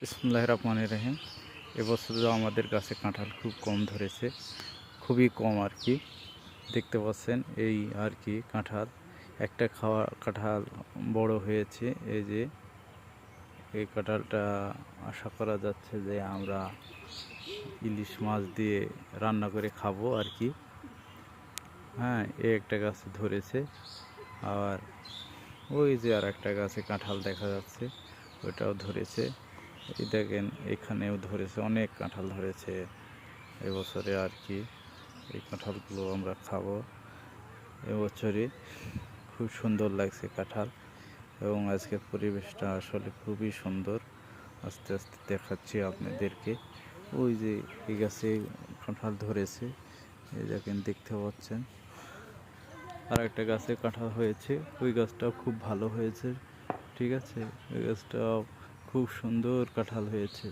বিসমিল্লাহির রহমানির রহিম। এবছর আমাদের গাছে কাঁঠাল খুব কম ধরেছে, খুবই কম আর কি। দেখতে পাচ্ছেন এই আর কি কাঁঠাল, একটা খাওয়া কাঁঠাল বড় হয়েছে। এই যে এই কাঁঠালটা আশা করা যাচ্ছে যে আমরা ইলিশ মাছ দিয়ে রান্না করে খাবো আর কি। হ্যাঁ, এই একটা গাছে ধরেছে। আর ওই যে আর একটা গাছে কাঁঠাল দেখা যাচ্ছে, ওটাও ধরেছে। এই দেখেন এখানেও ধরেছে, অনেক কাঁঠাল ধরেছে এবছরে আর কি। এই কাঁঠালগুলো আমরা খাবো এবছরে। খুব সুন্দর লাগছে কাঁঠাল, এবং আজকের পরিবেশটা আসলে খুবই সুন্দর। আস্তে আস্তে দেখাচ্ছি আপনাদেরকে। ওই যে এই গাছে কাঁঠাল ধরেছে, এই দেখেন দেখতে পাচ্ছেন। আর একটা গাছে কাঁঠাল হয়েছে, ওই গাছটাও খুব ভালো হয়েছে। ঠিক আছে, ওই গাছটাও খুব সুন্দর কাঁঠাল হয়েছে।